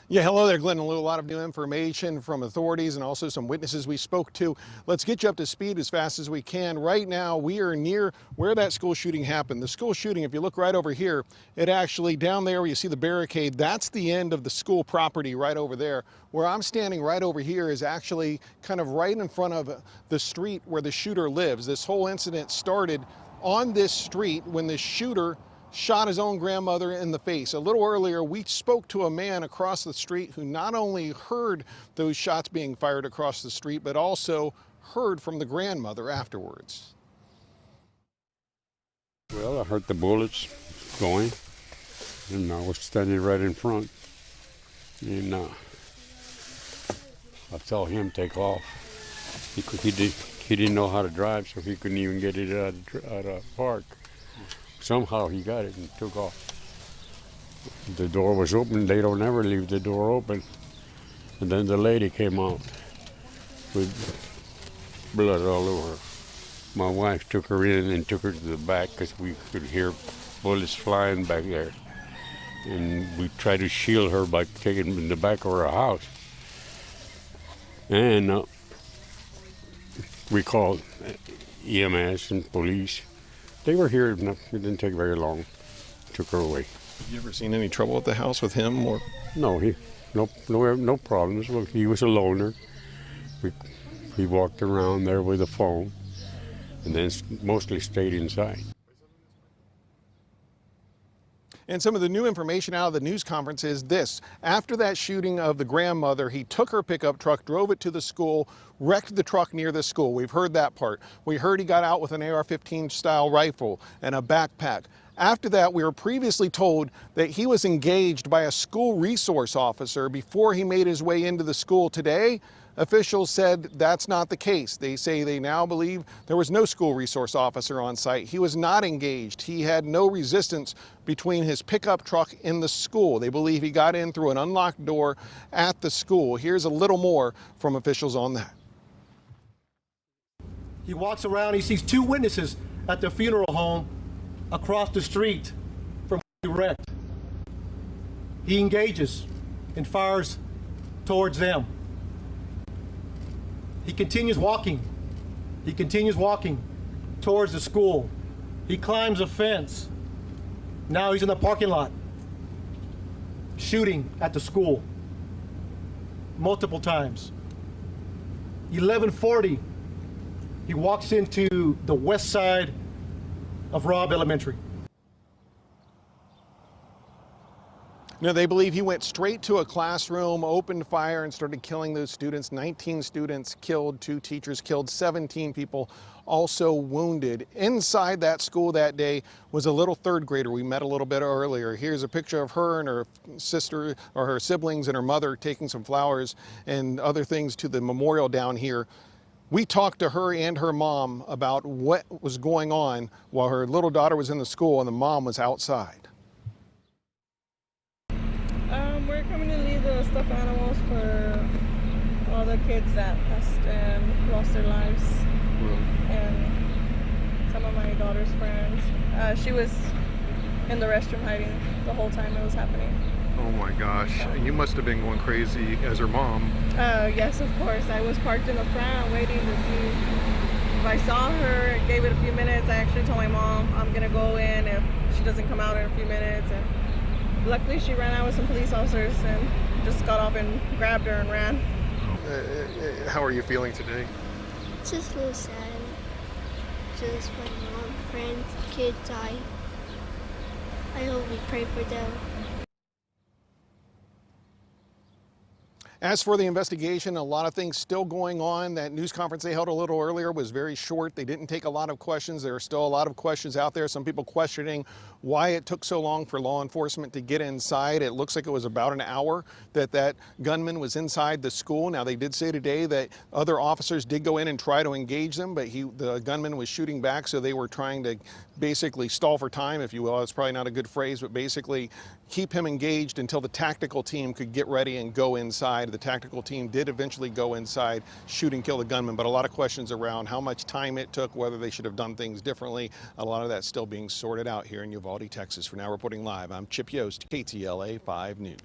Yeah, hello there, Glenn and Lou. A lot of new information from authorities and also some witnesses we spoke to. Let's get you up to speed as fast as we can. Right now, we are near where that school shooting happened. The school shooting, if you look right over here, it actually, down there where you see the barricade, that's the end of the school property right over there. Where I'm standing right over here is actually kind of right in front of the street where the shooter lives. This whole incident started on this street when the shooter shot his own grandmother in the face. A little earlier, we spoke to a man across the street who not only heard those shots being fired across the street, but also heard from the grandmother afterwards. Well, I heard the bullets going, and I was standing right in front, and I saw him take off. He didn't know how to drive, so he couldn't even get it out of the park. Somehow he got it and took off. The door was open. They don't ever leave the door open. And then the lady came out with blood all over her. My wife took her in and took her to the back because we could hear bullets flying back there. And we tried to shield her by taking her in the back of our house. And we called EMS and police. They were here. It didn't take very long. Took her away. Have you ever seen any trouble at the house with him? Or no, no problems. Well, he was a loner. He walked around there with a phone, and then mostly stayed inside. And some of the new information out of the news conference is this. After that shooting of the grandmother, he took her pickup truck, drove it to the school, wrecked the truck near the school. We've heard that part. We heard he got out with an AR-15 style rifle and a backpack. After that, we were previously told that he was engaged by a school resource officer before he made his way into the school. Today, officials said that's not the case. They say they now believe there was no school resource officer on site. He was not engaged. He had no resistance between his pickup truck and the school. They believe he got in through an unlocked door at the school. Here's a little more from officials on that. He walks around, he sees two witnesses at the funeral home across the street from wrecked. He engages and fires towards them. He continues walking. He continues walking towards the school. He climbs a fence. Now he's in the parking lot, shooting at the school multiple times. 11:40, he walks into the west side of Robb Elementary. Now, they believe he went straight to a classroom, opened fire, and started killing those students. 19 students killed, 2 teachers killed, 17 people also wounded. Inside that school that day was a little third grader we met a little bit earlier. Here's a picture of her and her sister, or her siblings and her mother, taking some flowers and other things to the memorial down here. We talked to her and her mom about what was going on while her little daughter was in the school and the mom was outside. We're coming to leave the stuffed animals for all the kids that passed and lost their lives. And some of my daughter's friends. She was in the restroom hiding the whole time it was happening. Oh my gosh, you must have been going crazy as her mom. Yes, of course. I was parked in the front waiting to see if I saw her. Gave it a few minutes. I actually told my mom I'm gonna go in if she doesn't come out in a few minutes. And luckily she ran out with some police officers and just got off and grabbed her and ran. How are you feeling today? Just a little sad. Just my mom, friends, kids died. I hope we pray for them. As for the investigation, a lot of things still going on. That news conference they held a little earlier was very short. They didn't take a lot of questions. There are still a lot of questions out there. Some people questioning why it took so long for law enforcement to get inside. It looks like it was about an hour that gunman was inside the school. Now, they did say today that other officers did go in and try to engage them, but the gunman was shooting back, so they were trying to basically stall for time, if you will. That's probably not a good phrase, but basically keep him engaged until the tactical team could get ready and go inside. The tactical team did eventually go inside, shoot and kill the gunman, but a lot of questions around how much time it took, whether they should have done things differently. A lot of that's still being sorted out here in Uvalde, Texas. For now, reporting live, I'm Chip Yost, KTLA 5 News.